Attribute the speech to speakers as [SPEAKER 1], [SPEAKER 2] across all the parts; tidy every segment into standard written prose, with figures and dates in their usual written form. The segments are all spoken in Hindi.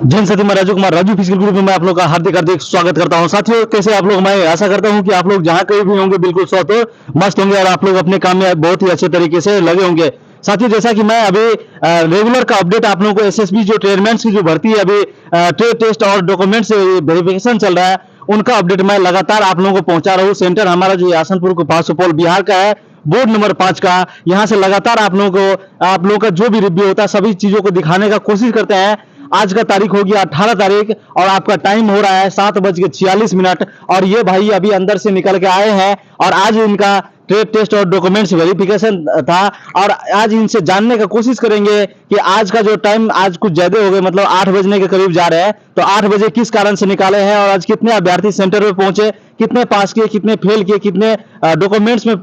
[SPEAKER 1] जैन साथी मैं राजू कुमार, राजू फिजिकल ग्रुप में मैं आप लोग का हार्दिक हार्दिक स्वागत करता हूं। साथियों, कैसे आप लोग? मैं आशा करता हूं कि आप लोग जहां कहीं भी होंगे बिल्कुल स्वस्थ हो, मस्त होंगे और आप लोग अपने काम में बहुत ही अच्छे तरीके से लगे होंगे। साथियों, जैसा कि मैं अभी रेगुलर का अपडेट आप लोगों को एसएसबी जो ट्रेडमेंट्स की जो भर्ती है, अभी ट्रेड टेस्ट और डॉक्यूमेंट्स वेरिफिकेशन चल रहा है, उनका अपडेट मैं लगातार आप लोगों को पहुंचा रहा हूँ। सेंटर हमारा जो आसनपुर के पास सुपौल बिहार का है, बोर्ड नंबर 5 का। यहाँ से लगातार आप लोगों का जो भी रिव्यू होता है सभी चीजों को दिखाने का कोशिश करते हैं। आज का तारीख हो गया 18 तारीख और आपका टाइम हो रहा है 7:46। और ये भाई अभी अंदर से निकल के आए हैं और आज इनका ट्रेड टेस्ट और डॉक्यूमेंट्स वेरिफिकेशन था। और आज इनसे जानने का कोशिश करेंगे कि आज का जो टाइम आज कुछ ज्यादा हो गए, मतलब 8 बजने के करीब जा रहे हैं, तो 8 बजे किस कारण से निकाले हैं और आज कितने अभ्यर्थी सेंटर पे पहुंचे, कितने पास किए, कितने फेल किए, कितने डॉक्यूमेंट्स में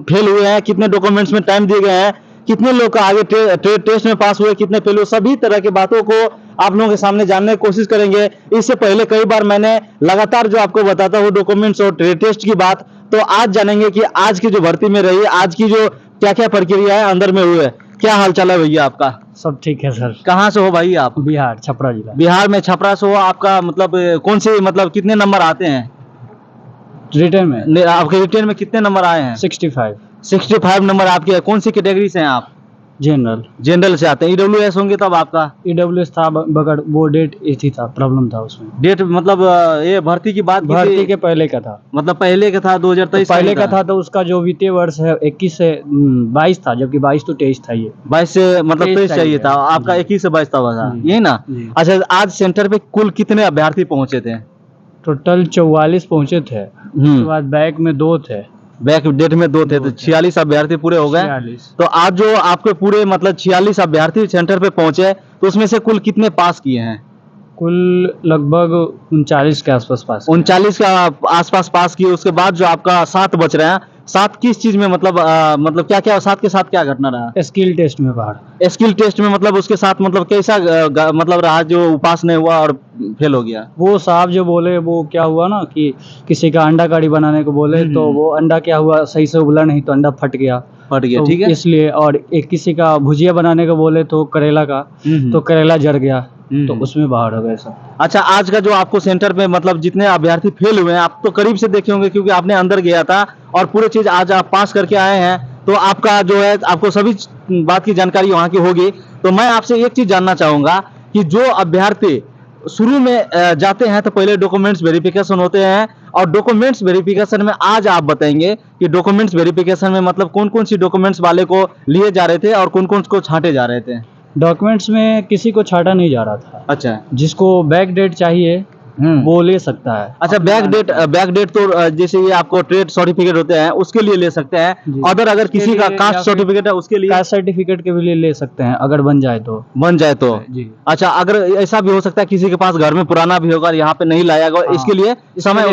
[SPEAKER 1] फेल हुए हैं, कितने डॉक्यूमेंट्स में टाइम दिए गए हैं, कितने लोग का आगे ट्रेड टेस्ट में पास हुए, कितने फेल हुए, सभी तरह की बातों को आप लोगों के सामने जानने की कोशिश करेंगे। इससे पहले कई बार मैंने लगातार जो आपको बताता हूँ डॉक्यूमेंट्स और ट्रेड टेस्ट की बात, तो आज जानेंगे कि आज की जो भर्ती में रही, आज की जो क्या क्या प्रक्रिया है अंदर में हुए। क्या हाल चाल है भैया आपका?
[SPEAKER 2] सब ठीक है सर।
[SPEAKER 1] कहाँ से हो भाई आप?
[SPEAKER 2] बिहार, छपरा जिला।
[SPEAKER 1] बिहार में छपरा से हो आपका? मतलब कौन से, मतलब कितने नंबर आते हैं
[SPEAKER 2] रिटर्न में
[SPEAKER 1] आपके? रिटर्न में कितने नंबर आए हैं?
[SPEAKER 2] 65
[SPEAKER 1] नंबर आपके। कौन सी कैटेगरी से हैं आप?
[SPEAKER 2] जनरल।
[SPEAKER 1] जनरल से आते हैं। ईडब्ल्यूएस होंगे तब आपका?
[SPEAKER 2] ईडब्ल्यूएस था बगैर वो डेट ऐसी था, प्रॉब्लम था उसमें।
[SPEAKER 1] डेट मतलब ये भर्ती की बात
[SPEAKER 2] भर्ती के पहले का था,
[SPEAKER 1] मतलब पहले का था 2023
[SPEAKER 2] तो पहले का था, तो उसका जो वित्तीय वर्ष है 21 से 22 था, जबकि 22 तो 23 था। ये
[SPEAKER 1] 22 से मतलब 23 चाहिए था आपका, 21 से 22 था, यही ना? अच्छा, आज सेंटर पे कुल कितने अभ्यर्थी पहुंचे थे?
[SPEAKER 2] टोटल 44 पहुंचे थे। उसके बाद बैक में 2 थे।
[SPEAKER 1] बैक डेट में 2 थे, तो 46 अभ्यर्थी पूरे हो गए।
[SPEAKER 2] 46।
[SPEAKER 1] तो आज जो आपके पूरे मतलब 46 अभ्यर्थी सेंटर पे पहुंचे, तो उसमें से कुल कितने पास किए हैं?
[SPEAKER 2] कुल लगभग 39 के आसपास पास।
[SPEAKER 1] 39 का आसपास पास किए। उसके बाद जो आपका 7 बच रहे हैं, 7 किस चीज में, मतलब क्या क्या 7 के साथ क्या घटना रहा?
[SPEAKER 2] स्किल टेस्ट में बाहर।
[SPEAKER 1] स्किल टेस्ट में मतलब उसके साथ मतलब कैसा मतलब रहा जो उपास नहीं हुआ और फेल हो गया?
[SPEAKER 2] वो साहब जो बोले, वो क्या हुआ ना कि किसी का अंडा कड़ी बनाने को बोले, तो वो अंडा क्या हुआ, सही से उबला नहीं तो अंडा फट गया। तो
[SPEAKER 1] ठीक है।
[SPEAKER 2] इसलिए, और एक किसी का भुजिया बनाने को बोले तो करेला का, तो करेला जर गया, तो उसमें बाहर हो गए सब।
[SPEAKER 1] अच्छा, आज का जो आपको सेंटर पे मतलब जितने अभ्यर्थी फेल हुए हैं, आप तो करीब से देखे होंगे क्योंकि आपने अंदर गया था, और पूरी चीज आज आप पास करके आए हैं, तो आपका जो है आपको सभी बात की जानकारी वहाँ की होगी। तो मैं आपसे एक चीज जानना चाहूंगा कि जो अभ्यर्थी शुरू में जाते हैं तो पहले डॉक्यूमेंट्स वेरिफिकेशन होते हैं, और डॉक्यूमेंट्स वेरिफिकेशन में आज आप बताएंगे कि डॉक्यूमेंट्स वेरिफिकेशन में मतलब कौन कौन सी डॉक्यूमेंट्स वाले को लिए जा रहे थे और कौन कौन को छांटे जा रहे थे?
[SPEAKER 2] डॉक्यूमेंट्स में किसी को छाटा नहीं जा रहा था।
[SPEAKER 1] अच्छा,
[SPEAKER 2] जिसको बैक डेट चाहिए वो ले सकता है।
[SPEAKER 1] अच्छा, बैक डेट तो जैसे ये आपको ट्रेड सर्टिफिकेट होते हैं उसके लिए ले सकते हैं। अगर किसी का कास्ट सर्टिफिकेट है उसके लिए,
[SPEAKER 2] कास्ट सर्टिफिकेट के भी लिए ले सकते हैं, अगर बन जाए तो
[SPEAKER 1] जी। अच्छा, अगर ऐसा भी हो सकता है किसी के पास घर में पुराना भी होगा, यहाँ पे नहीं लाया गया, इसके लिए समय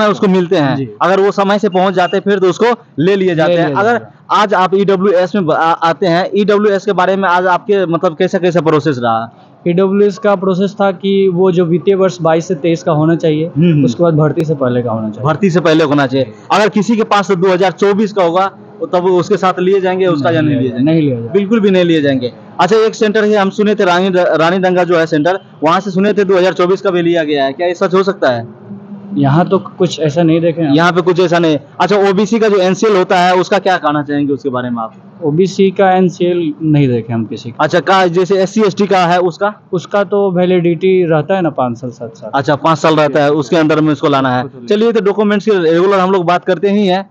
[SPEAKER 1] उसको मिलते हैं। अगर वो समय से पहुंच जाते हैं फिर तो उसको ले लिए जाते हैं। अगर आज आप ईडब्ल्यूएस में आते हैं, ईडब्ल्यूएस के बारे में आज आपके मतलब कैसा कैसा प्रोसेस रहा?
[SPEAKER 2] ईडब्ल्यूएस का प्रोसेस था कि वो जो वित्तीय वर्ष 22 से 23 का होना चाहिए, उसके बाद भर्ती से पहले का होना चाहिए।
[SPEAKER 1] भर्ती से पहले होना चाहिए। अगर किसी के पास 2024 का होगा तो तब उसके साथ लिए जाएंगे, उसका या नहीं लिए जाएंगे?
[SPEAKER 2] नहीं लिए जाएंगे,
[SPEAKER 1] बिल्कुल भी नहीं लिए जाएंगे। अच्छा, एक सेंटर है, हम सुने थे रानीडंगा जो है सेंटर, वहाँ से सुने थे 2024 का भी लिया गया है, क्या ये सच हो सकता है?
[SPEAKER 2] यहाँ तो कुछ ऐसा नहीं देखे।
[SPEAKER 1] यहाँ पे कुछ ऐसा नहीं। अच्छा, ओबीसी का जो एनसीएल होता है उसका क्या कहना चाहेंगे उसके बारे में आप?
[SPEAKER 2] ओबीसी का एनसीएल नहीं देखे हम किसी का।
[SPEAKER 1] अच्छा, का जैसे एससी एसटी का है
[SPEAKER 2] उसका तो वैलिडिटी रहता है ना 5 साल 7 साल।
[SPEAKER 1] अच्छा, 5 साल रहता है, उसके अंदर में उसको लाना है। चलिए, तो डॉक्यूमेंट्स की रेगुलर हम लोग बात करते ही हैं।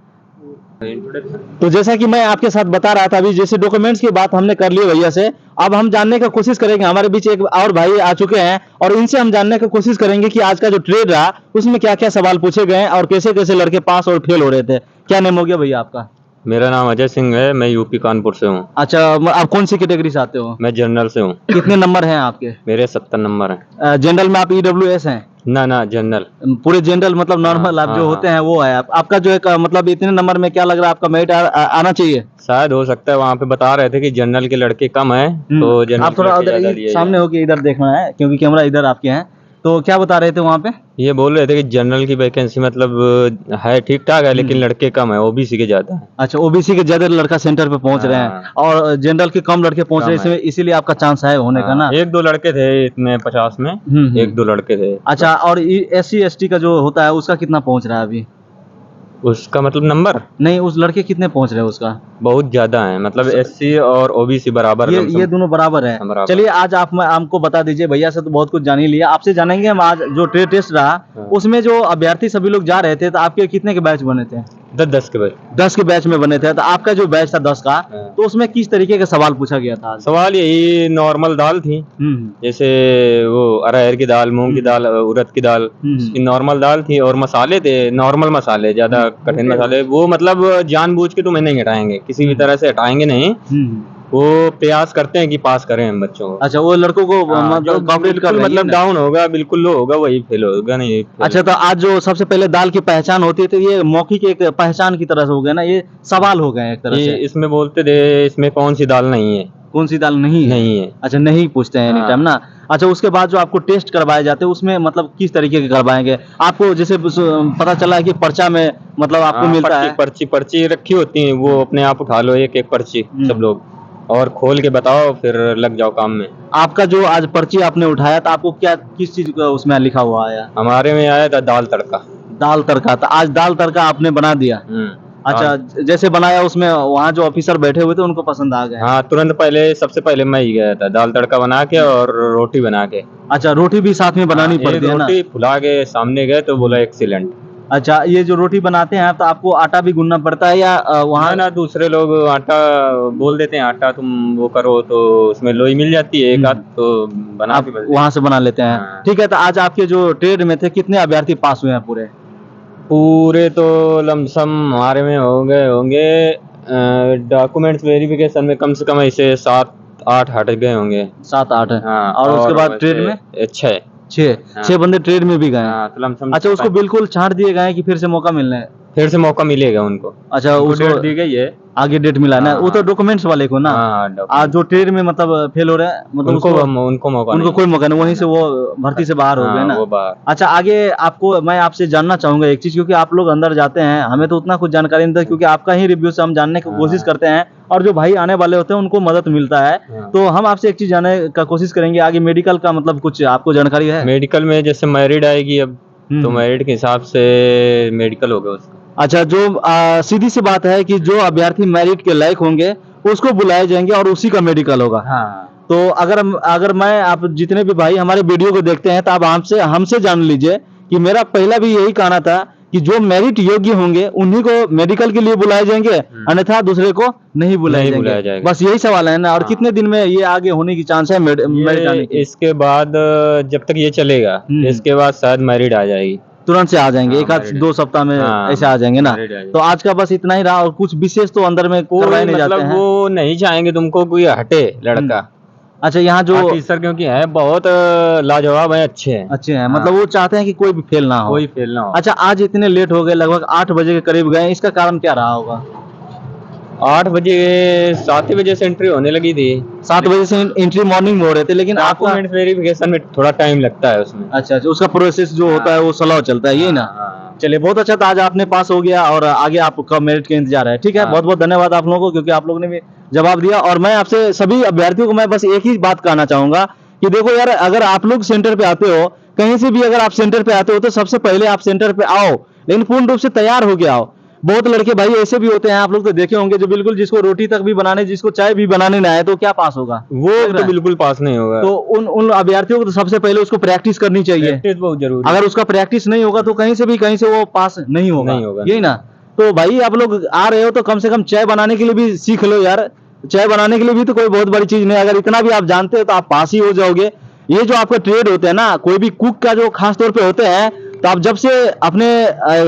[SPEAKER 1] तो जैसा कि मैं आपके साथ बता रहा था, अभी जैसे डॉक्यूमेंट्स की बात हमने कर ली भैया से, अब हम जानने का कोशिश करेंगे। हमारे बीच एक और भाई आ चुके हैं और इनसे हम जानने की कोशिश करेंगे कि आज का जो ट्रेड रहा उसमें क्या क्या सवाल पूछे गए और कैसे कैसे लड़के पास और फेल हो रहे थे। क्या नेम हो गया भैया आपका?
[SPEAKER 3] मेरा नाम अजय सिंह है, मैं यूपी कानपुर से हूँ।
[SPEAKER 1] अच्छा, आप कौन सी कैटेगरी से आते हो?
[SPEAKER 3] मैं जनरल से हूँ।
[SPEAKER 1] कितने नंबर हैं आपके?
[SPEAKER 3] मेरे 70 नंबर हैं।
[SPEAKER 1] जनरल में आप ईडब्ल्यूएस हैं?
[SPEAKER 3] ना, जनरल
[SPEAKER 1] पूरे जनरल मतलब नॉर्मल आप जो होते हैं वो है आपका जो है मतलब इतने नंबर में क्या लग रहा है आपका मेरिट आना चाहिए?
[SPEAKER 3] शायद हो सकता है, वहाँ पे बता रहे थे कि जनरल के लड़के कम हैं, तो जनरल
[SPEAKER 1] आप थोड़ा उधर सामने होके इधर देखना है क्योंकि कैमरा इधर आपके हैं। तो क्या बता रहे थे वहाँ पे?
[SPEAKER 3] ये बोल रहे थे कि जनरल की वैकेंसी मतलब है ठीक ठाक है, लेकिन लड़के कम है, ओबीसी के ज्यादा है।
[SPEAKER 1] अच्छा, ओबीसी के ज्यादा लड़का सेंटर पे पहुंच रहे हैं
[SPEAKER 3] हाँ।
[SPEAKER 1] और जनरल के कम लड़के पहुंच
[SPEAKER 3] कम
[SPEAKER 1] रहे
[SPEAKER 3] है।
[SPEAKER 1] हैं, इसीलिए आपका चांस है होने का ना।
[SPEAKER 3] हाँ, एक दो लड़के थे इसमें 50 में, एक दो लड़के थे।
[SPEAKER 1] अच्छा, और SC ST का जो होता है उसका कितना पहुंच रहा है अभी?
[SPEAKER 3] उसका मतलब नंबर
[SPEAKER 1] नहीं, उस लड़के कितने पहुंच रहे हैं उसका?
[SPEAKER 3] बहुत ज्यादा है, मतलब एससी और ओबीसी बराबर
[SPEAKER 1] ये दोनों बराबर है।
[SPEAKER 3] बराबर।
[SPEAKER 1] चलिए, आज आप हमको बता दीजिए, भैया से तो बहुत कुछ जान ही लिया, आपसे जानेंगे हम। आज जो ट्रेड टेस्ट रहा
[SPEAKER 3] हाँ।
[SPEAKER 1] उसमें जो अभ्यर्थी सभी लोग जा रहे थे, तो आपके कितने के बैच बने थे?
[SPEAKER 3] 10 के बाद
[SPEAKER 1] 10 के बैच में बने थे। तो आपका जो बैच था 10 का,
[SPEAKER 3] हाँ।
[SPEAKER 1] तो उसमें किस तरीके का सवाल पूछा गया था आज?
[SPEAKER 3] सवाल यही नॉर्मल दाल थी, जैसे वो अरहर की दाल, मूंग की दाल, उड़द की दाल, इसकी नॉर्मल दाल थी और मसाले थे नॉर्मल मसाले, ज्यादा कठिन मसाले वो मतलब जानबूझ के तुम्हें नहीं हटाएंगे, किसी भी तरह से हटाएंगे नहीं। वो प्रयास करते हैं कि पास करें हम बच्चों को।
[SPEAKER 1] अच्छा, वो लड़कों को
[SPEAKER 3] हाँ, जो
[SPEAKER 1] कॉपरेट कर रहे हैं
[SPEAKER 3] मतलब
[SPEAKER 1] ना?
[SPEAKER 3] डाउन होगा, बिल्कुल लो होगा, वही फेल होगा, नहीं fail
[SPEAKER 1] अच्छा, तो आज जो सबसे पहले दाल की पहचान होती है, तो ये मौखिक एक पहचान की तरह से हो गया ना, ये सवाल हो गए एक तरह
[SPEAKER 3] ये
[SPEAKER 1] से।
[SPEAKER 3] इसमें बोलते थे इसमें कौन सी दाल नहीं है।
[SPEAKER 1] कौन सी दाल नहीं है?
[SPEAKER 3] नहीं है।
[SPEAKER 1] अच्छा, नहीं पूछते हैं एनी
[SPEAKER 3] हाँ।
[SPEAKER 1] टाइम ना। अच्छा, उसके बाद जो आपको टेस्ट करवाए जाते हैं उसमें मतलब किस तरीके के करवाएंगे आपको? जैसे पता चला है कि पर्चा में मतलब आपको
[SPEAKER 3] हाँ,
[SPEAKER 1] मिलता है।
[SPEAKER 3] पर्ची रखी होती है, वो अपने आप उठा लो एक एक पर्ची सब लोग, और खोल के बताओ, फिर लग जाओ काम में।
[SPEAKER 1] आपका जो आज पर्ची आपने उठाया था, आपको क्या किस चीज का उसमें लिखा हुआ आया?
[SPEAKER 3] हमारे में आया था दाल तड़का।
[SPEAKER 1] दाल तड़का। तो आज दाल तड़का आपने बना दिया? अच्छा, जैसे बनाया उसमें वहाँ जो ऑफिसर बैठे हुए थे उनको पसंद आ गया?
[SPEAKER 3] हाँ, तुरंत पहले सबसे पहले मैं ही गया था दाल तड़का बना के और रोटी बना के।
[SPEAKER 1] अच्छा, रोटी भी साथ में बनानी
[SPEAKER 3] हाँ,
[SPEAKER 1] पड़ती
[SPEAKER 3] एक
[SPEAKER 1] है ना?
[SPEAKER 3] रोटी फुला के सामने गए तो बोला एक्सीलेंट।
[SPEAKER 1] अच्छा, ये जो रोटी बनाते हैं तो आपको आटा भी गूंदना पड़ता है या वहाँ?
[SPEAKER 3] ना दूसरे लोग आटा बोल देते हैं, आटा तुम वो करो, तो उसमें लोई मिल जाती है एक आध, तो बना
[SPEAKER 1] आप
[SPEAKER 3] के बस
[SPEAKER 1] वहाँ से बना लेते हैं?
[SPEAKER 3] हाँ।
[SPEAKER 1] ठीक है, तो आज आपके जो ट्रेड में थे कितने अभ्यर्थी पास हुए हैं पूरे?
[SPEAKER 3] पूरे तो लमसम हमारे में होंगे डॉक्यूमेंट्स वेरिफिकेशन में कम से कम ऐसे 7-8 हट गए होंगे।
[SPEAKER 1] 7-8 है।
[SPEAKER 3] हाँ,
[SPEAKER 1] और उसके बाद
[SPEAKER 3] वैसे
[SPEAKER 1] ट्रेड में
[SPEAKER 3] 6।
[SPEAKER 1] 6
[SPEAKER 3] हाँ।
[SPEAKER 1] 6 बंदे ट्रेड में भी गए हैं।
[SPEAKER 3] हाँ, तो लमसम
[SPEAKER 1] अच्छा, उसको बिल्कुल छांट दिए गए हैं कि फिर से मौका मिलना है?
[SPEAKER 3] फिर से मौका मिलेगा उनको।
[SPEAKER 1] अच्छा,
[SPEAKER 3] उनको
[SPEAKER 1] उसको
[SPEAKER 3] डेट दी गई है।
[SPEAKER 1] आगे डेट मिला है ना?
[SPEAKER 3] हाँ,
[SPEAKER 1] वो तो डॉक्यूमेंट्स वाले को ना?
[SPEAKER 3] हाँ,
[SPEAKER 1] आज जो ट्रेड में मतलब फेल हो रहे हैं, मतलब
[SPEAKER 3] उनको
[SPEAKER 1] उसको
[SPEAKER 3] मौका
[SPEAKER 1] उनको
[SPEAKER 3] नहीं।
[SPEAKER 1] कोई मौका नहीं, वहीं से वो भर्ती से बाहर हो गए
[SPEAKER 3] हाँ,
[SPEAKER 1] ना?
[SPEAKER 3] वो बाहर।
[SPEAKER 1] अच्छा, आगे आपको मैं आपसे जानना चाहूंगा एक चीज, क्योंकि आप लोग अंदर जाते हैं, हमें तो उतना कुछ जानकारी नहीं था, क्योंकि आपका ही रिव्यू से हम जानने की कोशिश करते हैं, और जो भाई आने वाले होते हैं उनको मदद मिलता है। तो हम आपसे एक चीज जानने का कोशिश करेंगे, आगे मेडिकल का मतलब कुछ आपको जानकारी है?
[SPEAKER 3] मेडिकल में जैसे मैरिड आएगी अब, तो मैरिड के हिसाब से मेडिकल होगा उसका।
[SPEAKER 1] अच्छा, जो सीधी सी बात है कि जो अभ्यर्थी मेरिट के लायक होंगे उसको बुलाए जाएंगे और उसी का मेडिकल होगा।
[SPEAKER 3] हाँ।
[SPEAKER 1] तो अगर मैं आप जितने भी भाई हमारे वीडियो को देखते हैं, तो आप हमसे जान लीजिए कि मेरा पहला भी यही कहना था कि जो मेरिट योग्य होंगे उन्हीं को मेडिकल के लिए बुलाए जाएंगे, अन्यथा दूसरे को नहीं बुलाए जाएंगे। बस यही सवाल है ना? और कितने दिन में ये आगे होने की चांस है मेरिट आने की?
[SPEAKER 3] इसके बाद जब तक ये चलेगा, इसके बाद शायद मैरिड आ जाएगी।
[SPEAKER 1] तुरंत से आ जाएंगे?
[SPEAKER 3] हाँ,
[SPEAKER 1] एक आध 2 सप्ताह में
[SPEAKER 3] हाँ,
[SPEAKER 1] ऐसे आ जाएंगे ना?
[SPEAKER 3] married आ जाएगी।
[SPEAKER 1] तो आज का बस इतना ही रहा, और कुछ विशेष तो अंदर में करवाए नहीं जाते
[SPEAKER 3] मतलब
[SPEAKER 1] हैं?
[SPEAKER 3] वो नहीं चाहेंगे तुमको कोई हटे लड़का।
[SPEAKER 1] अच्छा, यहाँ जो
[SPEAKER 3] ऑफिसर क्योंकि है बहुत लाजवाब है, अच्छे हैं।
[SPEAKER 1] अच्छे हैं, मतलब वो चाहते हैं कि कोई भी फेल ना हो।
[SPEAKER 3] कोई फेल ना हो।
[SPEAKER 1] अच्छा, आज इतने लेट हो गए, लगभग 8 बजे के करीब गए, इसका कारण क्या रहा होगा?
[SPEAKER 3] 8 बजे 7 ही बजे से एंट्री होने लगी थी।
[SPEAKER 1] 7 बजे से एंट्री मॉर्निंग में हो रहे थे, लेकिन आपका
[SPEAKER 3] डॉक्यूमेंट वेरिफिकेशन में थोड़ा टाइम लगता है उसमें।
[SPEAKER 1] अच्छा, उसका प्रोसेस जो होता है वो स्लो चलता है, यही ना?
[SPEAKER 3] हाँ।
[SPEAKER 1] चलिए, बहुत अच्छा था, आज आपने पास हो गया और आगे आपका मेरिट का इंतजार है। ठीक है,
[SPEAKER 3] हाँ।
[SPEAKER 1] बहुत बहुत धन्यवाद आप लोगों को, क्योंकि आप लोगों ने भी जवाब दिया। और मैं आपसे सभी अभ्यर्थियों को मैं बस एक ही बात कहना चाहूंगा कि देखो यार, अगर आप लोग सेंटर पे आते हो, कहीं से भी अगर आप सेंटर पे आते हो, तो सबसे पहले आप सेंटर पे आओ, लेकिन पूर्ण रूप से तैयार हो के आओ। बहुत लड़के भाई ऐसे भी होते हैं, आप लोग तो देखे होंगे, जो बिल्कुल जिसको रोटी तक भी बनाने, जिसको चाय भी बनाने ना आए, तो क्या पास होगा?
[SPEAKER 3] वो तो बिल्कुल पास नहीं होगा।
[SPEAKER 1] तो उन अभ्यर्थियों को तो सबसे पहले उसको प्रैक्टिस करनी चाहिए।
[SPEAKER 3] प्रैक्टिस बहुत जरूरी है।
[SPEAKER 1] अगर उसका प्रैक्टिस नहीं होगा तो कहीं से वो पास नहीं होगा। यही ना? तो भाई, आप लोग आ रहे हो तो कम से कम चाय बनाने के लिए भी सीख लो यार। चाय बनाने के लिए भी तो कोई बहुत बड़ी चीज नहीं, अगर इतना भी आप जानते हो तो आप पास ही हो जाओगे। ये जो आपका ट्रेड होते हैं ना, कोई भी कुक का जो खास तौर पे होते हैं, तो आप जब से अपने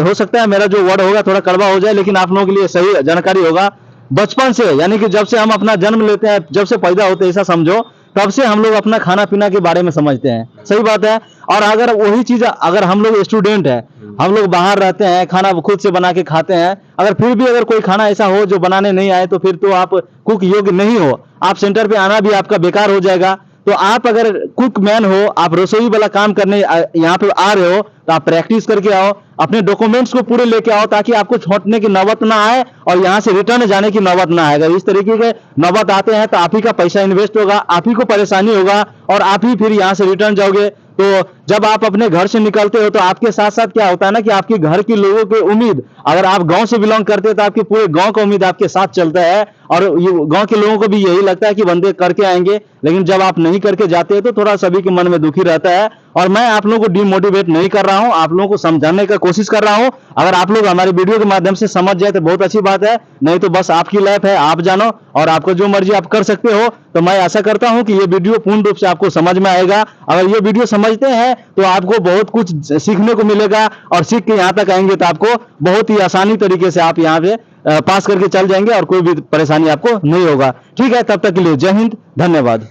[SPEAKER 1] हो सकता है मेरा जो वर्ड होगा थोड़ा कड़वा हो जाए, लेकिन आप लोगों के लिए सही जानकारी होगा। बचपन से, यानी कि जब से हम अपना जन्म लेते हैं, जब से पैदा होते हैं, ऐसा समझो, तब से हम लोग अपना खाना पीना के बारे में समझते हैं। सही बात है। और अगर वही चीज, अगर हम लोग स्टूडेंट है, हम लोग बाहर रहते हैं, खाना खुद से बना के खाते हैं, अगर फिर भी अगर कोई खाना ऐसा हो जो बनाने नहीं आए, तो फिर तो आप कुक योग्य नहीं हो, आप सेंटर पे आना भी आपका बेकार हो जाएगा। तो आप अगर कुक मैन हो, आप रसोई वाला काम करने यहाँ पे आ रहे हो, तो आप प्रैक्टिस करके आओ, अपने डॉक्यूमेंट्स को पूरे लेके आओ, ताकि आपको छूटने की नौबत ना आए और यहाँ से रिटर्न जाने की नौबत ना आएगा। इस तरीके के नौबत आते हैं तो आप ही का पैसा इन्वेस्ट होगा, आप ही को परेशानी होगा और आप ही फिर यहाँ से रिटर्न जाओगे। तो जब आप अपने घर से निकलते हो तो आपके साथ साथ क्या होता है ना कि आपके घर के लोगों की उम्मीद, अगर आप गांव से बिलोंग करते हैं तो आपके पूरे गांव का उम्मीद आपके साथ चलता है, और ये गांव के लोगों को भी यही लगता है कि बंदे करके आएंगे, लेकिन जब आप नहीं करके जाते हैं तो थोड़ा सभी के मन में दुखी रहता है। और मैं आप लोगों को डिमोटिवेट नहीं कर रहा हूं, आप लोगों को समझाने का कोशिश कर रहा हूं। अगर आप लोग हमारे वीडियो के माध्यम से समझ जाए तो बहुत अच्छी बात है, नहीं तो बस आपकी लाइफ है, आप जानो और आपको जो मर्जी आप कर सकते हो। तो मैं आशा करता हूं कि ये वीडियो पूर्ण रूप से आपको समझ में आएगा। अगर ये वीडियो समझते हैं तो आपको बहुत कुछ सीखने को मिलेगा, और सीख के यहाँ तक आएंगे तो आपको बहुत ही आसानी तरीके से आप यहाँ पे पास करके चल जाएंगे और कोई भी परेशानी आपको नहीं होगा। ठीक है, तब तक के लिए जय हिंद, धन्यवाद।